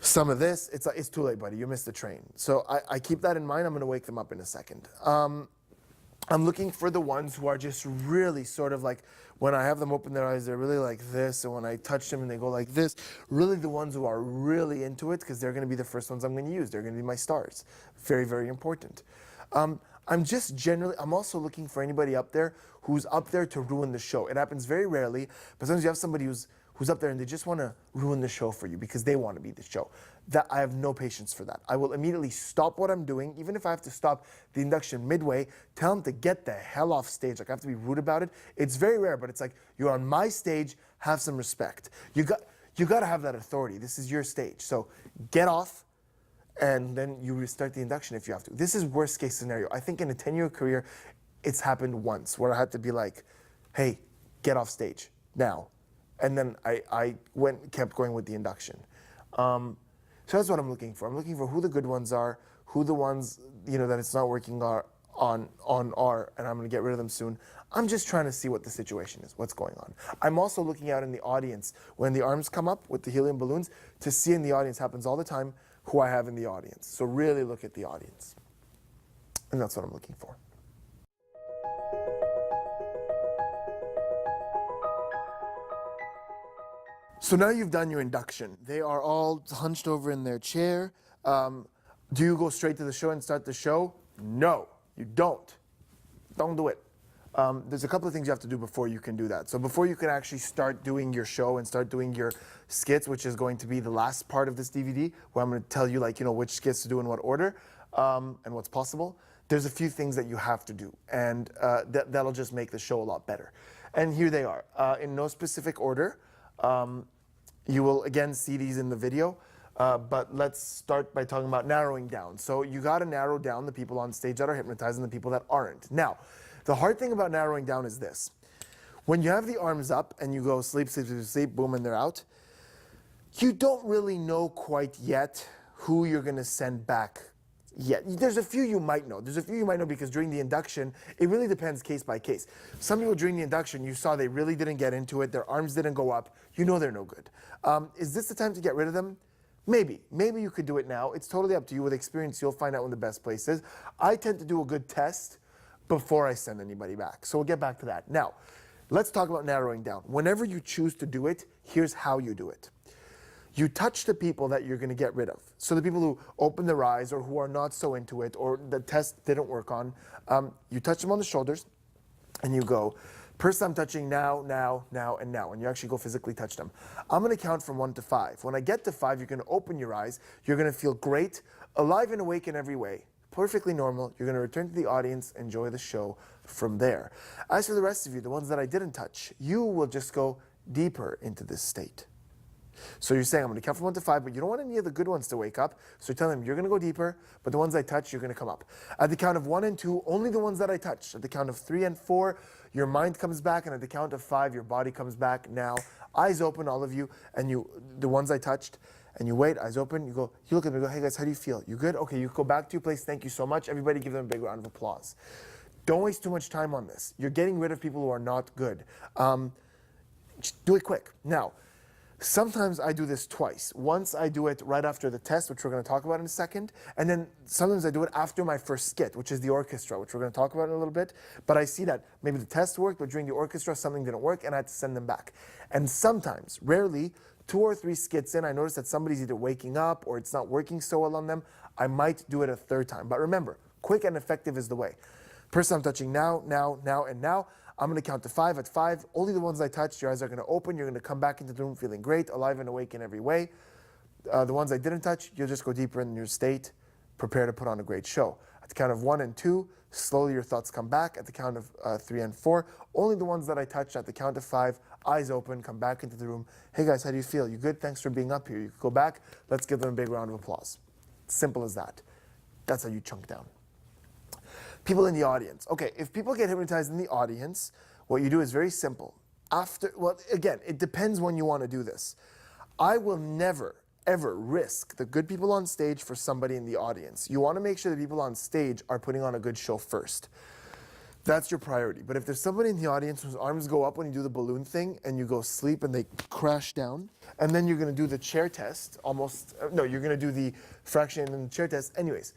Speaker 1: some of this, it's too late, buddy. You missed the train. So I keep that in mind. I'm going to wake them up in a second. I'm looking for the ones who are just really sort of like, when I have them open their eyes, they're really like this. And when I touch them and they go like this, really the ones who are really into it, because they're going to be the first ones I'm going to use. They're going to be my stars. Very, very important. I'm also looking for anybody up there who's up there to ruin the show. It happens very rarely, but sometimes you have somebody who's up there and they just want to ruin the show for you because they want to be the show. That I have no patience for that. I will immediately stop what I'm doing, even if I have to stop the induction midway, tell them to get the hell off stage. Like I have to be rude about it. It's very rare, but it's like, you're on my stage, have some respect. You got to have that authority. This is your stage. So get off, and then you restart the induction if you have to. This is worst case scenario. I think in a 10-year career, it's happened once where I had to be like, hey, get off stage now. And then I kept going with the induction. So that's what I'm looking for. I'm looking for who the good ones are, who the ones that it's not working are, and I'm going to get rid of them soon. I'm just trying to see what the situation is, what's going on. I'm also looking out in the audience when the arms come up with the helium balloons to see in the audience, happens all the time, who I have in the audience. So really look at the audience. And that's what I'm looking for. So now you've done your induction. They are all hunched over in their chair. Do you go straight to the show and start the show? No, you don't. Don't do it. There's a couple of things you have to do before you can do that. So before you can actually start doing your show and start doing your skits, which is going to be the last part of this DVD, where I'm going to tell you which skits to do in what order and what's possible, there's a few things that you have to do. And that'll just make the show a lot better. And here they are. In no specific order. You will again see these in the video, but let's start by talking about narrowing down. So you got to narrow down the people on stage that are hypnotized and the people that aren't. Now, the hard thing about narrowing down is this. When you have the arms up and you go sleep, sleep, sleep, sleep, boom, and they're out, you don't really know quite yet who you're going to send back Yeah, there's a few you might know. There's a few you might know because during the induction, it really depends case by case. Some people during the induction, you saw they really didn't get into it, their arms didn't go up, you know they're no good. Is this the time to get rid of them? Maybe. Maybe you could do it now. It's totally up to you. With experience, you'll find out when the best place is. I tend to do a good test before I send anybody back. So we'll get back to that. Now, let's talk about narrowing down. Whenever you choose to do it, here's how you do it. You touch the people that you're going to get rid of. So the people who open their eyes or who are not so into it or the test didn't work on, you touch them on the shoulders and you go, person I'm touching now, now, now, and now. And you actually go physically touch them. I'm going to count from 1 to 5. When I get to 5, you're going to open your eyes. You're going to feel great, alive and awake in every way. Perfectly normal. You're going to return to the audience, enjoy the show from there. As for the rest of you, the ones that I didn't touch, you will just go deeper into this state. So you're saying, I'm going to count from 1 to 5, but you don't want any of the good ones to wake up. So you're telling them, you're going to go deeper, but the ones I touch, you're going to come up. At the count of 1 and 2, only the ones that I touch. At the count of 3 and 4, your mind comes back, and at the count of 5, your body comes back. Now, eyes open, all of you, and the ones I touched, and you wait, eyes open, you look at me, go, hey guys, how do you feel? You good? Okay, you go back to your place, thank you so much. Everybody give them a big round of applause. Don't waste too much time on this. You're getting rid of people who are not good. Just do it quick. Now, sometimes I do this twice. Once I do it right after the test, which we're going to talk about in a second, and then sometimes I do it after my first skit, which is the orchestra, which we're going to talk about in a little bit. But I see that maybe the test worked, but during the orchestra something didn't work, and I had to send them back. And sometimes, rarely, 2 or 3 skits in, I notice that somebody's either waking up or it's not working so well on them. I might do it a 3rd time. But remember, quick and effective is the way. Person I'm touching now, now, now, and now. I'm going to count to 5. At 5, only the ones I touched, your eyes are going to open. You're going to come back into the room feeling great, alive and awake in every way. The ones I didn't touch, you'll just go deeper in your state, prepare to put on a great show. At the count of 1 and 2, slowly your thoughts come back. At the count of 3 and 4, only the ones that I touched. At the count of 5, eyes open, come back into the room. Hey guys, how do you feel? You good? Thanks for being up here. You can go back. Let's give them a big round of applause. Simple as that. That's how you chunk down. People in the audience. Okay, if people get hypnotized in the audience, what you do is very simple. Well, again, it depends when you want to do this. I will never, ever risk the good people on stage for somebody in the audience. You want to make sure the people on stage are putting on a good show first. That's your priority. But if there's somebody in the audience whose arms go up when you do the balloon thing and you go sleep and they crash down, and then you're going to do the chair test, you're going to do the fraction and the chair test. Anyways,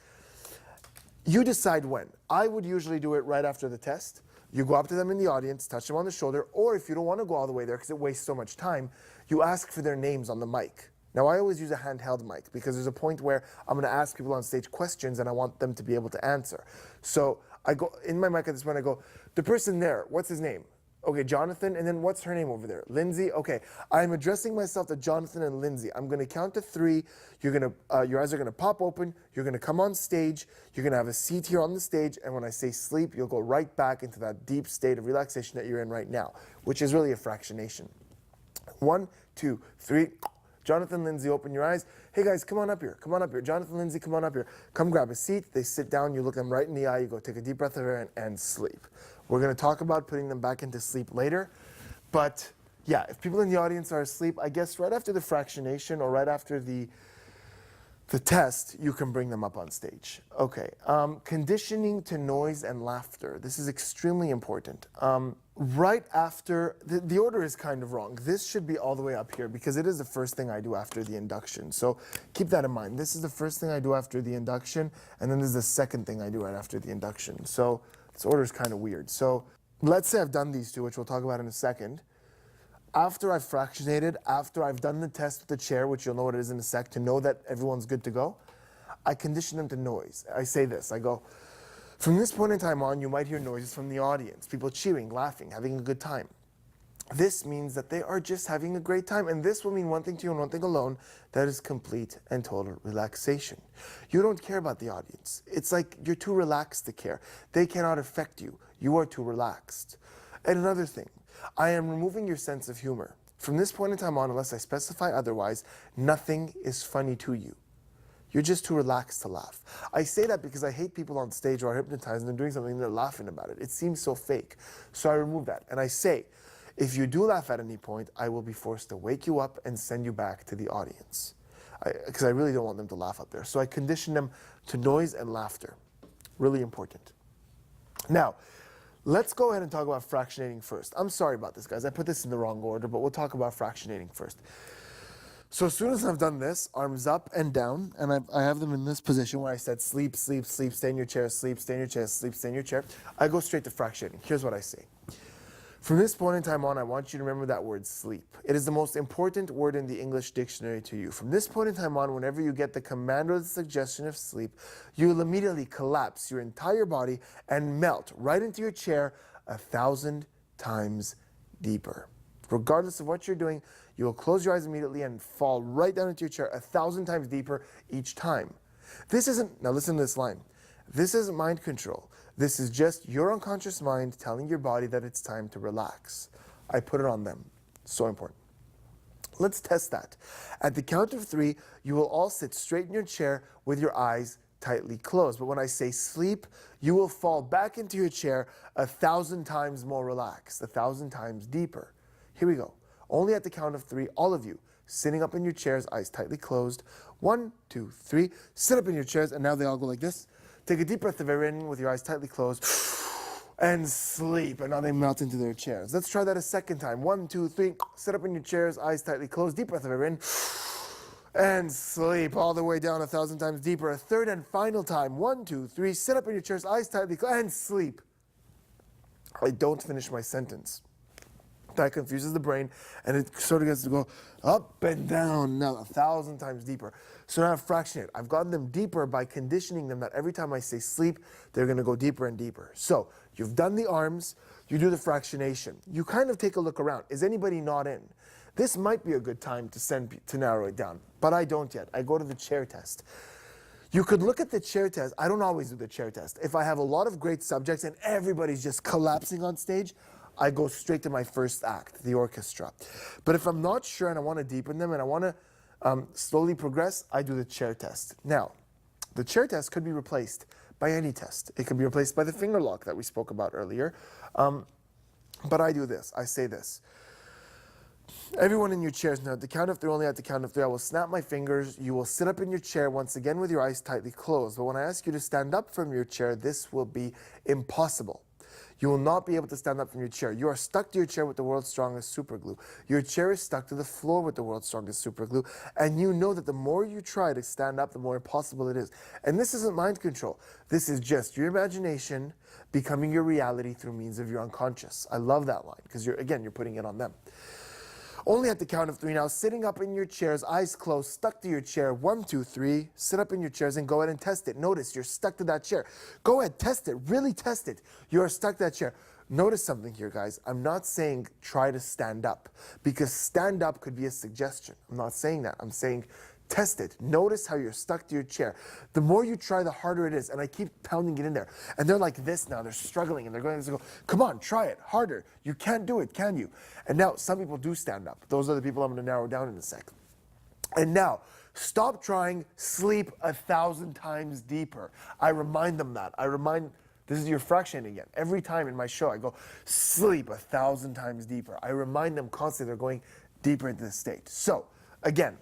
Speaker 1: you decide when. I would usually do it right after the test. You go up to them in the audience, touch them on the shoulder, or if you don't want to go all the way there because it wastes so much time, you ask for their names on the mic. Now, I always use a handheld mic because there's a point where I'm going to ask people on stage questions and I want them to be able to answer. So I go in my mic at this point, I go, the person there, what's his name? Okay, Jonathan, and then what's her name over there? Lindsay? Okay, I'm addressing myself to Jonathan and Lindsay. I'm gonna count to 3. Your eyes are gonna pop open. You're gonna come on stage. You're gonna have a seat here on the stage, and when I say sleep, you'll go right back into that deep state of relaxation that you're in right now, which is really a fractionation. 1, 2, 3. Jonathan, Lindsay, open your eyes. Hey guys, come on up here. Come on up here. Jonathan, Lindsay, come on up here. Come grab a seat. They sit down. You look them right in the eye. You go take a deep breath of air and sleep. We're going to talk about putting them back into sleep later. But yeah, if people in the audience are asleep, I guess right after the fractionation or right after the test, you can bring them up on stage. Okay, conditioning to noise and laughter. This is extremely important. Right after, the order is kind of wrong. This should be all the way up here because it is the first thing I do after the induction. So keep that in mind. This is the first thing I do after the induction, and then this is the second thing I do right after the induction. So this order is kind of weird. So let's say I've done these two, which we'll talk about in a second. After I've fractionated, after I've done the test with the chair, which you'll know what it is in a sec, to know that everyone's good to go, I condition them to noise. I say this, I go, from this point in time on, you might hear noises from the audience, people cheering, laughing, having a good time. This means that they are just having a great time, and this will mean one thing to you and one thing alone, that is complete and total relaxation. You don't care about the audience. It's like you're too relaxed to care. They cannot affect you. You are too relaxed. And another thing, I am removing your sense of humor. From this point in time on, unless I specify otherwise, nothing is funny to you. You're just too relaxed to laugh. I say that because I hate people on stage who are hypnotized and they're doing something and they're laughing about it. It seems so fake. So I remove that. And I say, if you do laugh at any point, I will be forced to wake you up and send you back to the audience. because I really don't want them to laugh up there. So I condition them to noise and laughter. Really important. Now, let's go ahead and talk about fractionating first. I'm sorry about this, guys. I put this in the wrong order, but we'll talk about fractionating first. So as soon as I've done this, arms up and down, and I have them in this position where I said sleep, sleep, sleep, stay in your chair, sleep, stay in your chair, sleep, stay in your chair, I go straight to fractionating. Here's what I say. From this point in time on, I want you to remember that word sleep. It is the most important word in the English dictionary to you. From this point in time on, whenever you get the command or the suggestion of sleep, you will immediately collapse your entire body and melt right into your chair 1,000 times deeper. Regardless of what you're doing, you will close your eyes immediately and fall right down into your chair 1,000 times deeper each time. This isn't, now listen to this line, this isn't mind control. This is just your unconscious mind telling your body that it's time to relax. I put it on them. So important. Let's test that. At the count of 3, you will all sit straight in your chair with your eyes tightly closed. But when I say sleep, you will fall back into your chair 1,000 times more relaxed, 1,000 times deeper. Here we go. Only at the count of 3, all of you, sitting up in your chairs, eyes tightly closed. 1, 2, 3. Sit up in your chairs, and now they all go like this. Take a deep breath of air in with your eyes tightly closed, and sleep. And now they melt into their chairs. Let's try that a second time. 1, 2, 3. Sit up in your chairs, eyes tightly closed. Deep breath of air in, and sleep all the way down 1,000 times deeper. A third and final time. 1, 2, 3. Sit up in your chairs, eyes tightly closed, and sleep. I don't finish my sentence. That confuses the brain, and it sort of gets to go up and down now 1,000 times deeper. So now I've fractionated. I've gotten them deeper by conditioning them that every time I say sleep, they're going to go deeper and deeper. So you've done the arms, you do the fractionation. You kind of take a look around. Is anybody not in? This might be a good time to narrow it down, but I don't yet. I go to the chair test. You could look at the chair test. I don't always do the chair test. If I have a lot of great subjects and everybody's just collapsing on stage, I go straight to my first act, the orchestra. But if I'm not sure and I want to deepen them and I want to slowly progress, I do the chair test. Now, the chair test could be replaced by any test. It could be replaced by the finger lock that we spoke about earlier. But I do this. I say this. Everyone in your chairs now, at the count of 3, only at the count of 3, I will snap my fingers. You will sit up in your chair once again with your eyes tightly closed. But when I ask you to stand up from your chair, this will be impossible. You will not be able to stand up from your chair. You are stuck to your chair with the world's strongest super glue. Your chair is stuck to the floor with the world's strongest super glue. And you know that the more you try to stand up, the more impossible it is. And this isn't mind control. This is just your imagination becoming your reality through means of your unconscious. I love that line because you're putting it on them. Only at the count of 3 now, sitting up in your chairs, eyes closed, stuck to your chair. 1, 2, 3. Sit up in your chairs and go ahead and test it. Notice you're stuck to that chair. Go ahead, test it. Really test it. You are stuck to that chair. Notice something here, guys. I'm not saying try to stand up because stand up could be a suggestion. I'm not saying that. I'm saying test it. Notice how you're stuck to your chair. The more you try, the harder it is. And I keep pounding it in there. And they're like this now. They're struggling and they're going to go, come on, try it harder. You can't do it, can you? And now some people do stand up. Those are the people I'm going to narrow down in a sec. And now, stop trying, sleep 1,000 times deeper. I remind them that. This is your fraction again. Every time in my show, I go, sleep 1,000 times deeper. I remind them constantly they're going deeper into the state. So, again,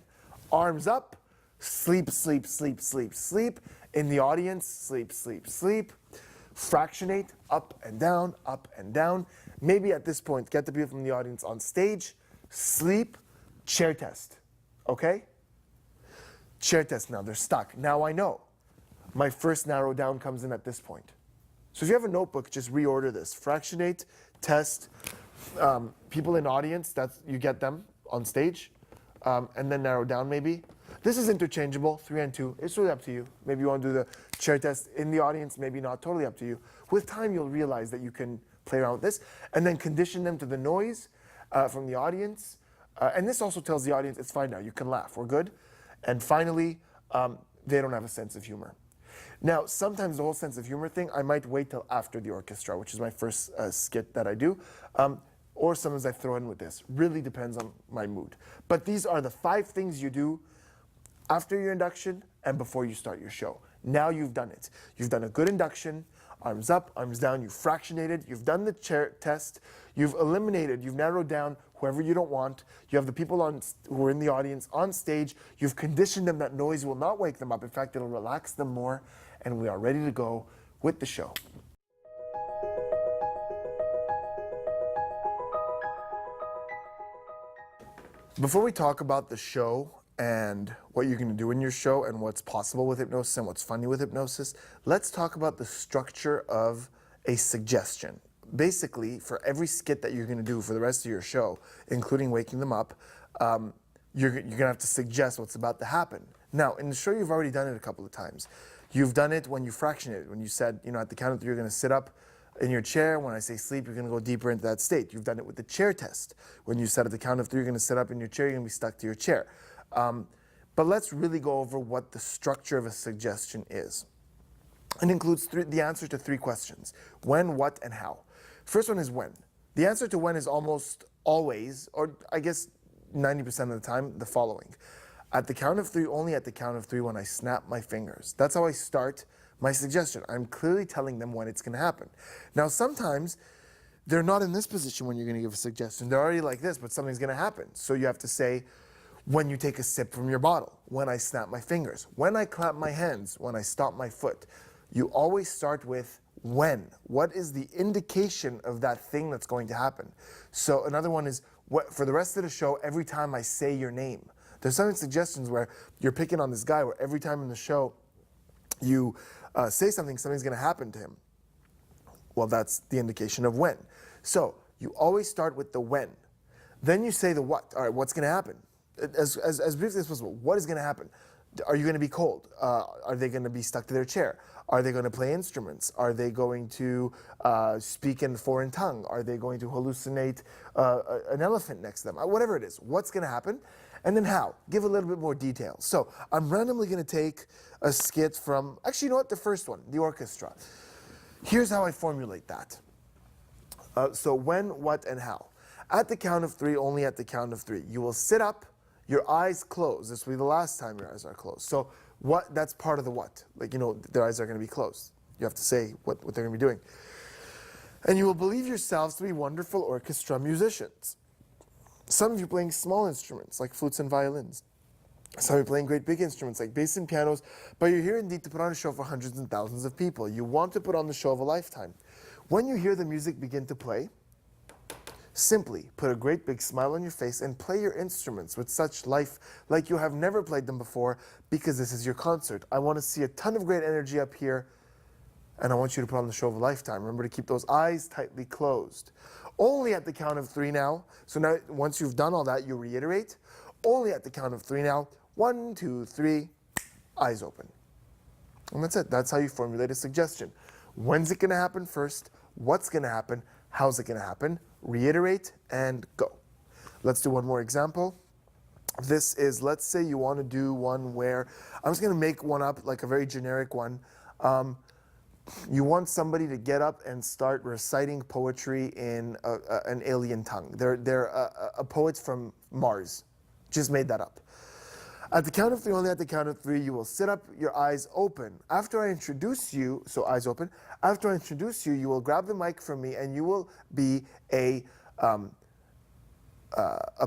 Speaker 1: arms up, sleep, sleep, sleep, sleep, sleep. In the audience, sleep, sleep, sleep. Fractionate, up and down, up and down. Maybe at this point, get the people from the audience on stage, sleep, chair test. Okay? Chair test now, they're stuck. Now I know. My first narrow down comes in at this point. So if you have a notebook, just reorder this. Fractionate, test, people in audience, you get them on stage. And then narrow down maybe. This is interchangeable, 3 and 2. It's really up to you. Maybe you want to do the chair test in the audience, maybe not, totally up to you. With time, you'll realize that you can play around with this. And then condition them to the noise from the audience. And this also tells the audience, it's fine now, you can laugh, we're good. And finally, they don't have a sense of humor. Now, sometimes the whole sense of humor thing, I might wait till after the orchestra, which is my first skit that I do. Or sometimes I throw in with this. Really depends on my mood. But these are the 5 things you do after your induction and before you start your show. Now you've done it. You've done a good induction, arms up, arms down, you've fractionated, you've done the chair test, you've eliminated, you've narrowed down whoever you don't want, you have the people who are in the audience on stage, you've conditioned them that noise will not wake them up. In fact, it'll relax them more, and we are ready to go with the show. Before we talk about the show and what you're going to do in your show and what's possible with hypnosis and what's funny with hypnosis, let's talk about the structure of a suggestion. Basically, for every skit that you're going to do for the rest of your show, including waking them up, you're going to have to suggest what's about to happen. Now, in the show, you've already done it a couple of times. You've done it when you fractionated, when you said, at the count of 3, you're going to sit up in your chair. When I say sleep, you're going to go deeper into that state. You've done it with the chair test. When you said at the count of 3, you're going to sit up in your chair, you're going to be stuck to your chair. But let's really go over what the structure of a suggestion is. It includes the answer to 3 questions: when, what, and how. First one is when. The answer to when is almost always, or I guess 90% of the time, the following. At the count of 3, only at the count of 3 when I snap my fingers. That's how I start my suggestion. I'm clearly telling them when it's going to happen. Now, sometimes they're not in this position when you're going to give a suggestion. They're already like this, but something's going to happen. So you have to say, when you take a sip from your bottle, when I snap my fingers, when I clap my hands, when I stomp my foot. You always start with when. What is the indication of that thing that's going to happen? So another one is, for the rest of the show, every time I say your name. There's some suggestions where you're picking on this guy where every time in the show you say something, something's going to happen to him. Well, that's the indication of when. So you always start with the when. Then you say the what. All right, what's going to happen? As briefly as possible, what is going to happen? Are you going to be cold? Are they going to be stuck to their chair? Are they going to play instruments? Are they going to speak in foreign tongue? Are they going to hallucinate an elephant next to them? Whatever it is, what's going to happen? And then how? Give a little bit more detail. So I'm randomly going to take a skit from, actually, you know what? The first one, the orchestra. Here's how I formulate that. So when, what, and how. At the count of 3, only at the count of 3. You will sit up, your eyes closed. This will be the last time your eyes are closed. So what? That's part of the what. Like, their eyes are going to be closed. You have to say what they're going to be doing. And you will believe yourselves to be wonderful orchestra musicians. Some of you playing small instruments like flutes and violins. Some of you playing great big instruments like bass and pianos. But you're here indeed to put on a show for hundreds and thousands of people. You want to put on the show of a lifetime. When you hear the music begin to play, simply put a great big smile on your face and play your instruments with such life like you have never played them before, because this is your concert. I want to see a ton of great energy up here, and I want you to put on the show of a lifetime. Remember to keep those eyes tightly closed. Only at the count of 3 now. So now, once you've done all that, you reiterate. Only at the count of 3 now. 1, 2, 3, eyes open. And that's it. That's how you formulate a suggestion. When's it going to happen first? What's going to happen? How's it going to happen? Reiterate and go. Let's do one more example. This is, let's say you want to do one where, I'm just going to make one up, like a very generic one. You want somebody to get up and start reciting poetry in an alien tongue. They're a poet from Mars. Just made that up. At the count of 3, only at the count of 3, you will sit up, your eyes open. After I introduce you, so eyes open, after I introduce you, you will grab the mic from me and you will be a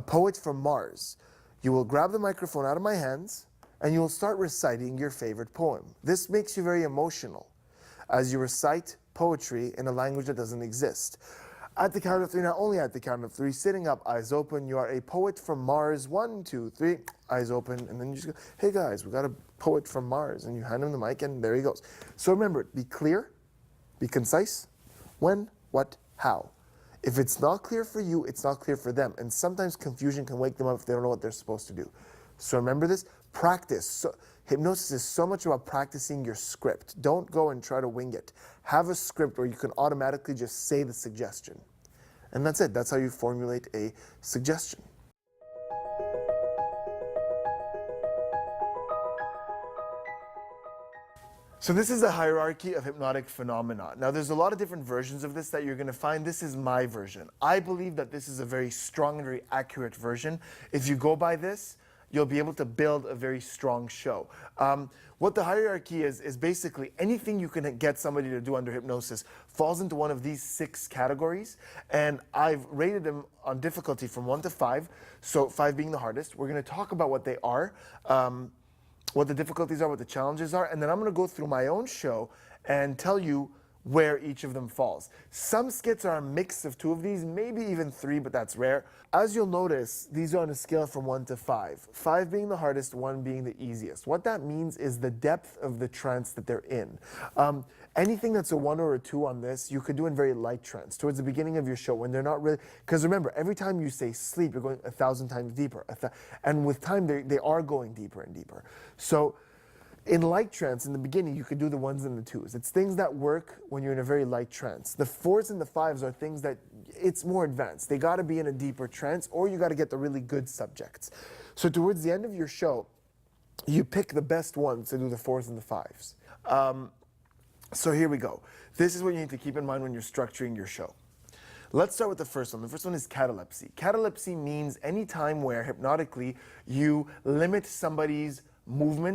Speaker 1: poet from Mars. You will grab the microphone out of my hands and you will start reciting your favorite poem. This makes you very emotional as you recite poetry in a language that doesn't exist. At the count of 3, not only at the count of 3, sitting up, eyes open, you are a poet from Mars. 1, 2, 3, eyes open, and then you just go, hey guys, we got a poet from Mars, and you hand him the mic, and there he goes. So remember, be clear, be concise, when, what, how. If it's not clear for you, it's not clear for them, and sometimes confusion can wake them up if they don't know what they're supposed to do. So remember this, practice. So, hypnosis is so much about practicing your script. Don't go and try to wing it. Have a script where you can automatically just say the suggestion. And that's it. That's how you formulate a suggestion. So this is a hierarchy of hypnotic phenomena. Now there's a lot of different versions of this that you're going to find. This is my version. I believe that this is a very strong and very accurate version. If you go by this, you'll be able to build a very strong show. What the hierarchy is basically anything you can get somebody to do under hypnosis falls into one of these 6 categories, and I've rated them on difficulty from 1 to 5, so 5 being the hardest. We're going to talk about what they are, what the difficulties are, what the challenges are, and then I'm going to go through my own show and tell you where each of them falls. Some skits are a mix of 2 of these, maybe even 3, but that's rare. As you'll notice, these are on a scale from 1 to 5. 5 being the hardest, 1 being the easiest. What that means is the depth of the trance that they're in. Anything that's a 1 or a 2 on this, you could do in very light trance, towards the beginning of your show when they're not really, because remember, every time you say sleep, you're going 1,000 times deeper. And with time, they are going deeper and deeper. So, in light trance, in the beginning, you could do the 1s and the 2s. It's things that work when you're in a very light trance. The 4s and the 5s are things that it's more advanced. They got to be in a deeper trance, or you got to get the really good subjects. So towards the end of your show, you pick the best ones to do the 4s and the 5s. So here we go. This is what you need to keep in mind when you're structuring your show. Let's start with the first one. The first one is catalepsy. Catalepsy means any time where hypnotically you limit somebody's movement